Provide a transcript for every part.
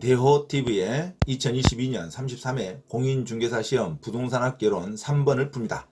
대호TV의 2022년 33회 공인중개사 시험 부동산학개론 3번을 풉니다.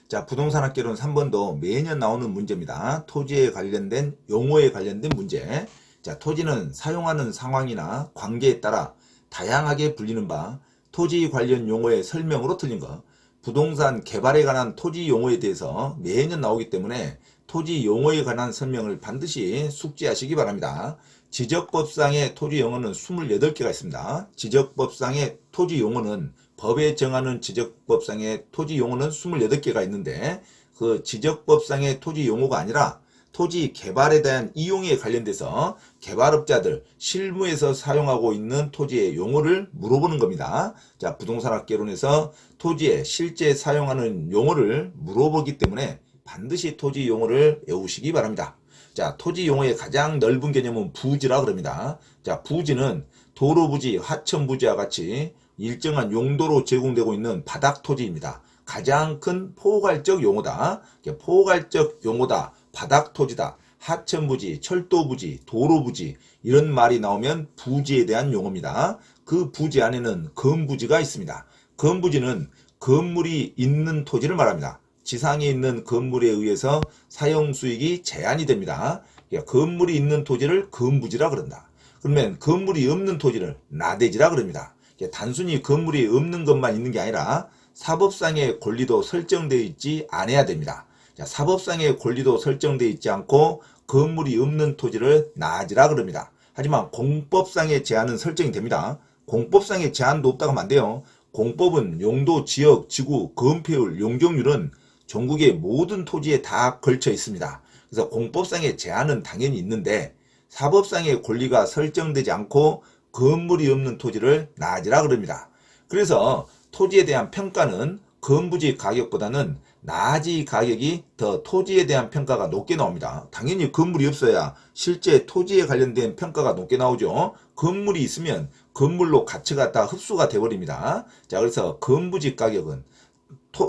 자, 부동산학개론 3번도 매년 나오는 문제입니다. 토지에 관련된 용어에 관련된 문제. 자, 토지는 사용하는 상황이나 관계에 따라 다양하게 불리는 바 토지 관련 용어의 설명으로 틀린 것. 부동산 개발에 관한 토지 용어에 대해서 매년 나오기 때문에 토지 용어에 관한 설명을 반드시 숙지하시기 바랍니다. 지적법상의 토지 용어는 28개가 있습니다. 지적법상의 토지 용어는 법에 정하는 지적법상의 토지 용어는 28개가 있는데 그 지적법상의 토지 용어가 아니라 토지 개발에 대한 이용에 관련돼서 개발업자들 실무에서 사용하고 있는 토지의 용어를 물어보는 겁니다. 자, 부동산학개론에서 토지에 실제 사용하는 용어를 물어보기 때문에 반드시 토지 용어를 외우시기 바랍니다. 자, 토지 용어의 가장 넓은 개념은 부지라 그럽니다. 자, 부지는 도로부지, 하천부지와 같이 일정한 용도로 제공되고 있는 바닥 토지입니다. 가장 큰 포괄적 용어다. 포괄적 용어다. 바닥 토지다. 하천부지, 철도부지, 도로부지 이런 말이 나오면 부지에 대한 용어입니다. 그 부지 안에는 건부지가 있습니다. 건부지는 건물이 있는 토지를 말합니다. 지상에 있는 건물에 의해서 사용수익이 제한이 됩니다. 건물이 있는 토지를 건부지라 그런다. 그러면 건물이 없는 토지를 나대지라 그럽니다. 단순히 건물이 없는 것만 있는 게 아니라 사법상의 권리도 설정되어 있지 않아야 됩니다. 자, 사법상의 권리도 설정되어 있지 않고 건물이 없는 토지를 나지라 그럽니다. 하지만 공법상의 제한은 설정이 됩니다. 공법상의 제한도 없다고 하면 안 돼요. 공법은 용도, 지역, 지구, 건폐율, 용적률은 전국의 모든 토지에 다 걸쳐 있습니다. 그래서 공법상의 제한은 당연히 있는데 사법상의 권리가 설정되지 않고 건물이 없는 토지를 나지라 그럽니다. 그래서 토지에 대한 평가는 건부지 가격보다는 나지 가격이 더 토지에 대한 평가가 높게 나옵니다. 당연히 건물이 없어야 실제 토지에 관련된 평가가 높게 나오죠. 건물이 있으면 건물로 가치가 다 흡수가 돼버립니다. 자, 그래서 건부지 가격은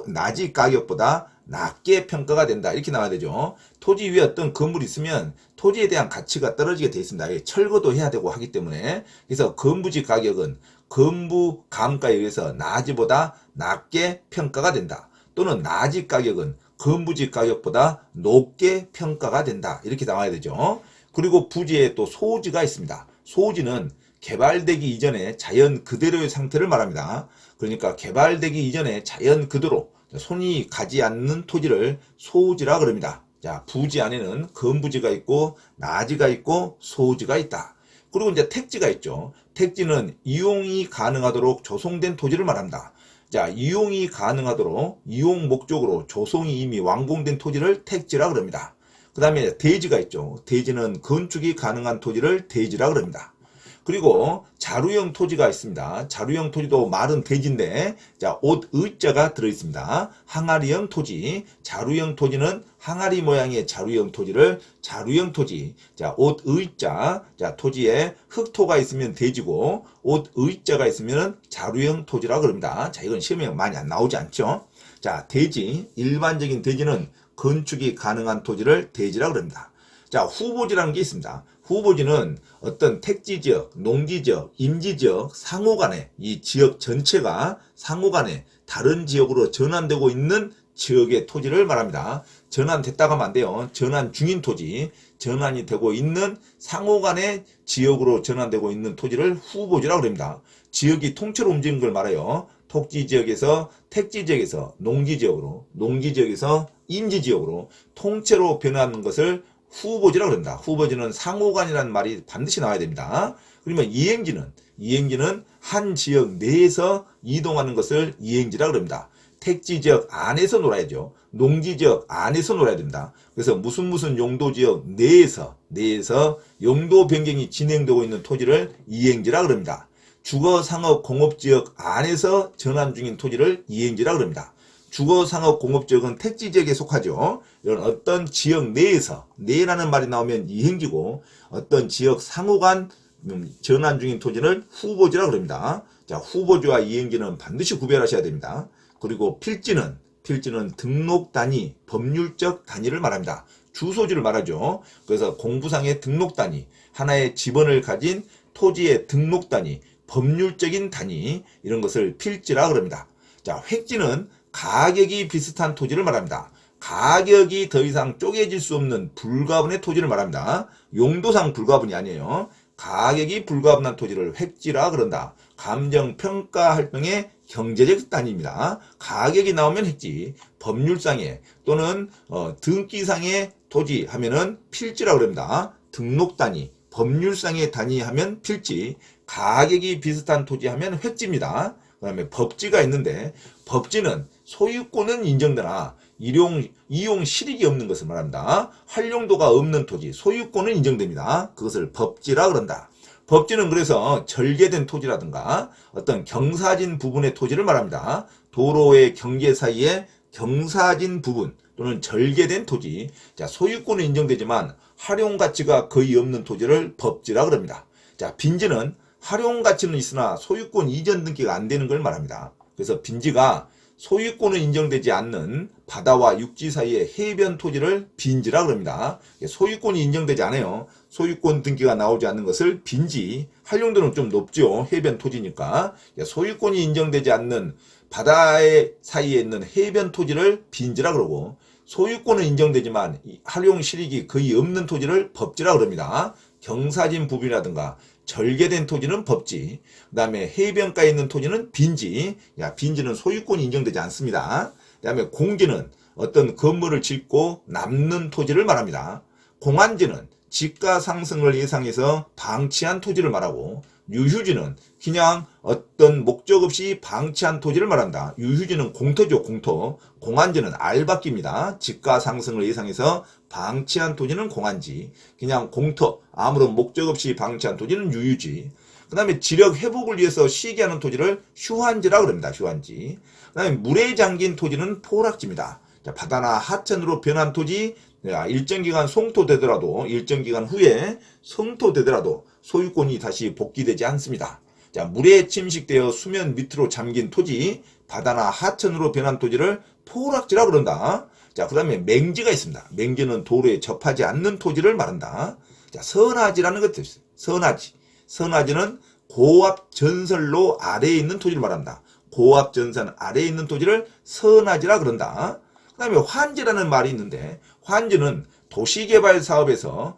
나지 가격보다 낮게 평가가 된다. 이렇게 나와야 되죠. 토지 위에 어떤 건물이 있으면 토지에 대한 가치가 떨어지게 되어 있습니다. 철거도 해야 되고 하기 때문에. 그래서 건부지 가격은 건부 감가에 의해서 나지보다 낮게 평가가 된다. 또는 나지 가격은 건부지 가격보다 높게 평가가 된다. 이렇게 나와야 되죠. 그리고 부지에 또 소지가 있습니다. 소지는 개발되기 이전에 자연 그대로의 상태를 말합니다. 그러니까 개발되기 이전에 자연 그대로 손이 가지 않는 토지를 소지라 그럽니다. 자, 부지 안에는 건부지가 있고 나지가 있고 소지가 있다. 그리고 이제 택지가 있죠. 택지는 이용이 가능하도록 조성된 토지를 말합니다. 자, 이용이 가능하도록 이용 목적으로 조성이 이미 완공된 토지를 택지라 그럽니다. 그 다음에 대지가 있죠. 대지는 건축이 가능한 토지를 대지라 그럽니다. 그리고 자루형 토지가 있습니다. 자루형 토지도 말은 대지인데, 자, 옷 의자가 들어있습니다. 항아리형 토지. 자루형 토지는 항아리 모양의 자루형 토지를 자루형 토지. 자, 옷 의자. 자, 토지에 흙토가 있으면 대지고, 옷 의자가 있으면 자루형 토지라고 그럽니다. 자, 이건 시험에 많이 안 나오지 않죠? 자, 대지. 일반적인 대지는 건축이 가능한 토지를 대지라고 그럽니다. 자, 후보지라는 게 있습니다. 후보지는 어떤 택지지역, 농지지역, 임지지역, 상호간에 이 지역 전체가 상호간에 다른 지역으로 전환되고 있는 지역의 토지를 말합니다. 전환됐다고 하면 안 돼요. 전환 중인 토지, 전환이 되고 있는 상호간의 지역으로 전환되고 있는 토지를 후보지라고 합니다. 지역이 통째로 움직이는 걸 말해요. 토지지역에서 택지지역에서 농지지역으로, 농지지역에서 임지지역으로 통째로 변하는 것을 후보지라고 합니다. 후보지는 상호간이라는 말이 반드시 나와야 됩니다. 그러면 이행지는 한 지역 내에서 이동하는 것을 이행지라고 합니다. 택지지역 안에서 놀아야죠. 농지지역 안에서 놀아야 됩니다. 그래서 무슨 용도지역 내에서 용도 변경이 진행되고 있는 토지를 이행지라고 합니다. 주거, 상업, 공업지역 안에서 전환 중인 토지를 이행지라고 합니다. 주거, 상업, 공업지역은 택지지역에 속하죠. 이런 어떤 지역 내에서, 내라는 말이 나오면 이행지고, 어떤 지역 상호간 전환 중인 토지를 후보지라고 합니다. 자, 후보지와 이행지는 반드시 구별하셔야 됩니다. 그리고 필지는 등록 단위, 법률적 단위를 말합니다. 주소지를 말하죠. 그래서 공부상의 등록 단위, 하나의 지번을 가진 토지의 등록 단위, 법률적인 단위, 이런 것을 필지라 그럽니다. 자, 획지는 가격이 비슷한 토지를 말합니다. 가격이 더 이상 쪼개질 수 없는 불가분의 토지를 말합니다. 용도상 불가분이 아니에요. 가격이 불가분한 토지를 획지라 그런다. 감정평가 활동의 경제적 단위입니다. 가격이 나오면 획지, 법률상의 또는 등기상의 토지 하면은 필지라 그럽니다. 등록 단위, 법률상의 단위 하면 필지, 가격이 비슷한 토지 하면 획지입니다. 그 다음에 법지가 있는데, 법지는 소유권은 인정되나 이용 실익이 없는 것을 말합니다. 활용도가 없는 토지, 소유권은 인정됩니다. 그것을 법지라 그런다. 법지는 그래서 절개된 토지라든가 어떤 경사진 부분의 토지를 말합니다. 도로의 경계 사이에 경사진 부분 또는 절개된 토지, 자, 소유권은 인정되지만 활용 가치가 거의 없는 토지를 법지라 그럽니다. 자, 빈지는 활용 가치는 있으나 소유권 이전 등기가 안 되는 걸 말합니다. 그래서 빈지가 소유권은 인정되지 않는 바다와 육지 사이의 해변 토지를 빈지라 그럽니다. 소유권이 인정되지 않아요. 소유권 등기가 나오지 않는 것을 빈지, 활용도는 좀 높죠. 해변 토지니까. 소유권이 인정되지 않는 바다의 사이에 있는 해변 토지를 빈지라 그러고, 소유권은 인정되지만 활용 실익이 거의 없는 토지를 법지라 그럽니다. 경사진 부분이라든가 절개된 토지는 법지, 그 다음에 해변가에 있는 토지는 빈지. 빈지는 소유권이 인정되지 않습니다. 그 다음에 공지는 어떤 건물을 짓고 남는 토지를 말합니다. 공안지는 지가 상승을 예상해서 방치한 토지를 말하고, 유휴지는 그냥 어떤 목적 없이 방치한 토지를 말한다. 유휴지는 공터죠, 공터. 공안지는 알박기입니다. 지가 상승을 예상해서 방치한 토지는 공안지, 그냥 공터, 아무런 목적 없이 방치한 토지는 유휴지. 그 다음에 지력 회복을 위해서 시기하는 토지를 휴환지라 그럽니다. 휴환지. 그 다음에 물에 잠긴 토지는 포락지입니다. 자, 바다나 하천으로 변한 토지, 일정 기간 송토되더라도, 일정 기간 후에 성토되더라도 소유권이 다시 복귀되지 않습니다. 자, 물에 침식되어 수면 밑으로 잠긴 토지, 바다나 하천으로 변한 토지를 포락지라 그런다. 자, 그 다음에 맹지가 있습니다. 맹지는 도로에 접하지 않는 토지를 말한다. 자, 선하지라는 것도 있어요. 선하지. 선하지는 고압 전선로 아래에 있는 토지를 말합니다. 고압 전선 아래에 있는 토지를 선하지라 그런다. 그 다음에 환지라는 말이 있는데, 환지는 도시개발 사업에서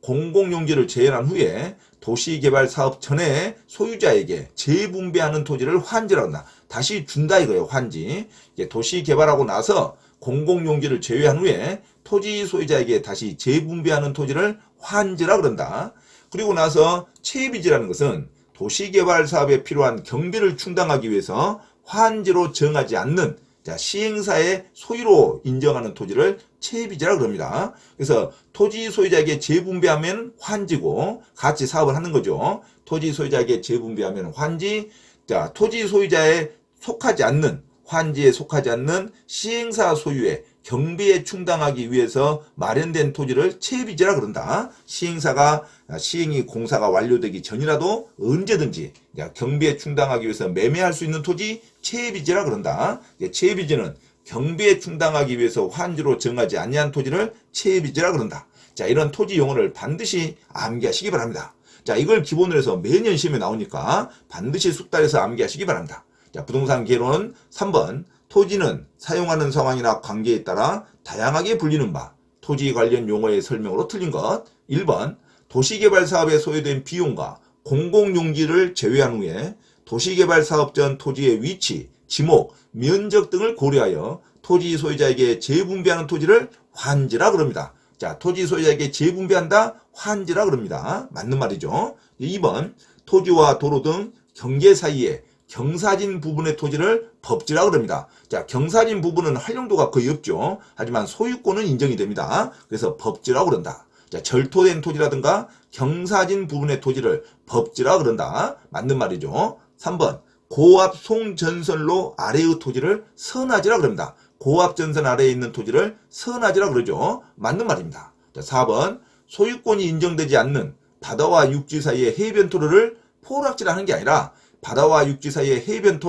공공용지를 제외한 후에 도시개발 사업 전에 소유자에게 재분배하는 토지를 환지라고 한다. 다시 준다 이거예요, 환지. 도시개발하고 나서 공공용지를 제외한 후에 토지 소유자에게 다시 재분배하는 토지를 환지라 그런다. 그리고 나서 채비지라는 것은 도시개발 사업에 필요한 경비를 충당하기 위해서 환지로 정하지 않는 시행사의 소유로 인정하는 토지를 채비지라 그럽니다. 그래서 토지 소유자에게 재분배하면 환지고 같이 사업을 하는 거죠. 토지 소유자에게 재분배하면 환지, 자, 토지 소유자에 속하지 않는, 환지에 속하지 않는 시행사 소유의 경비에 충당하기 위해서 마련된 토지를 채비지라 그런다. 시행사가 시행이 공사가 완료되기 전이라도 언제든지 경비에 충당하기 위해서 매매할 수 있는 토지 채비지라 그런다. 채비지는 경비에 충당하기 위해서 환지로 정하지 아니한 토지를 채비지라 그런다. 자, 이런 토지 용어를 반드시 암기하시기 바랍니다. 자, 이걸 기본으로 해서 매년 시험에 나오니까 반드시 숙달해서 암기하시기 바랍니다. 자, 부동산 개론 3번. 토지는 사용하는 상황이나 관계에 따라 다양하게 불리는 바, 토지 관련 용어의 설명으로 틀린 것. 1번. 도시개발 사업에 소요된 비용과 공공용지를 제외한 후에 도시개발 사업 전 토지의 위치, 지목, 면적 등을 고려하여 토지 소유자에게 재분배하는 토지를 환지라 그럽니다. 자, 토지 소유자에게 재분배한다, 환지라 그럽니다. 맞는 말이죠. 2번. 토지와 도로 등 경계 사이에 경사진 부분의 토지를 법지라 그럽니다. 자, 경사진 부분은 활용도가 거의 없죠. 하지만 소유권은 인정이 됩니다. 그래서 법지라 그런다. 자, 절토된 토지라든가 경사진 부분의 토지를 법지라 그런다. 맞는 말이죠. 3번. 고압 송전선로 아래의 토지를 선하지라 그럽니다. 고압 전선 아래에 있는 토지를 선하지라 그러죠. 맞는 말입니다. 자, 4번. 소유권이 인정되지 않는 바다와 육지 사이의 해변 토로를 포락지라 하는 게 아니라 바다와 육지 사이의 해변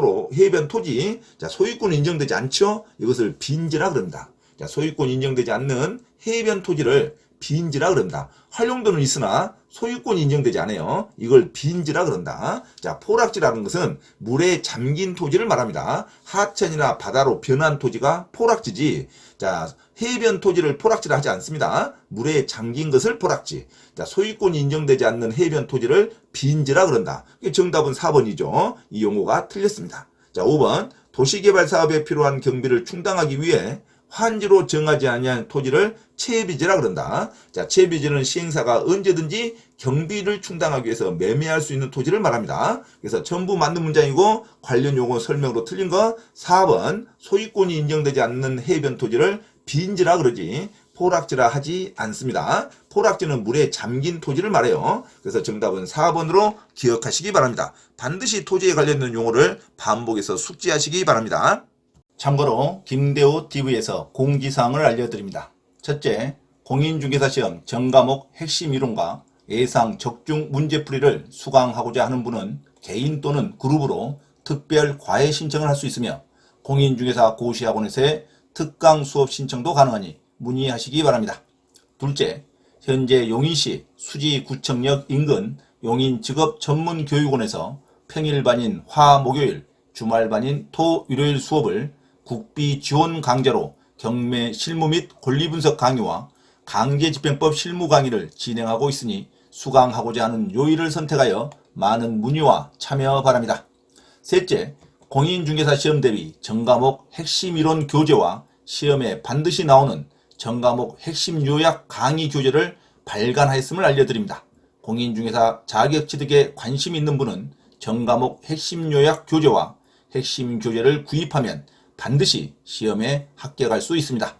토지, 자, 소유권이 인정되지 않죠? 이것을 빈지라 그럽니다. 자, 소유권이 인정되지 않는 해변 토지를 빈지라 그런다. 활용도는 있으나 소유권이 인정되지 않아요. 이걸 빈지라 그런다. 자, 포락지라는 것은 물에 잠긴 토지를 말합니다. 하천이나 바다로 변한 토지가 포락지지. 자, 해변 토지를 포락지라 하지 않습니다. 물에 잠긴 것을 포락지. 자, 소유권이 인정되지 않는 해변 토지를 빈지라 그런다. 정답은 4번이죠. 이 용어가 틀렸습니다. 자, 5번. 도시개발 사업에 필요한 경비를 충당하기 위해 환지로 정하지 아니한 토지를 채비지라 그런다. 자, 채비지는 시행사가 언제든지 경비를 충당하기 위해서 매매할 수 있는 토지를 말합니다. 그래서 전부 맞는 문장이고 관련 용어 설명으로 틀린 거 4번. 소유권이 인정되지 않는 해변 토지를 빈지라 그러지 포락지라 하지 않습니다. 포락지는 물에 잠긴 토지를 말해요. 그래서 정답은 4번으로 기억하시기 바랍니다. 반드시 토지에 관련된 용어를 반복해서 숙지하시기 바랍니다. 참고로 김대호 TV에서 공지사항을 알려드립니다. 첫째, 공인중개사 시험 전과목 핵심 이론과 예상 적중 문제풀이를 수강하고자 하는 분은 개인 또는 그룹으로 특별 과외 신청을 할 수 있으며 공인중개사 고시학원에서의 특강 수업 신청도 가능하니 문의하시기 바랍니다. 둘째, 현재 용인시 수지구청역 인근 용인직업전문교육원에서 평일반인 화, 목요일, 주말반인 토, 일요일 수업을 국비 지원 강좌로 경매 실무 및 권리분석 강의와 강제집행법 실무 강의를 진행하고 있으니 수강하고자 하는 요일을 선택하여 많은 문의와 참여 바랍니다. 셋째, 공인중개사 시험 대비 전과목 핵심 이론 교재와 시험에 반드시 나오는 전과목 핵심 요약 강의 교재를 발간하였음을 알려드립니다. 공인중개사 자격 취득에 관심 있는 분은 전과목 핵심 요약 교재와 핵심 교재를 구입하면 반드시 시험에 합격할 수 있습니다.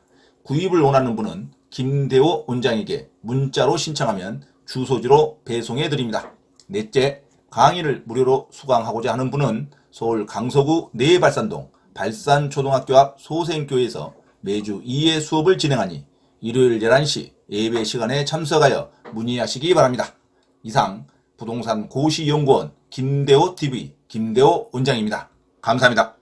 구입을 원하는 분은 김대호 원장에게 문자로 신청하면 주소지로 배송해 드립니다. 넷째, 강의를 무료로 수강하고자 하는 분은 서울 강서구 내발산동 발산초등학교 앞 소생교에서 매주 2회 수업을 진행하니 일요일 11시 예배 시간에 참석하여 문의하시기 바랍니다. 이상 부동산 고시연구원 김대호 TV 김대호 원장입니다. 감사합니다.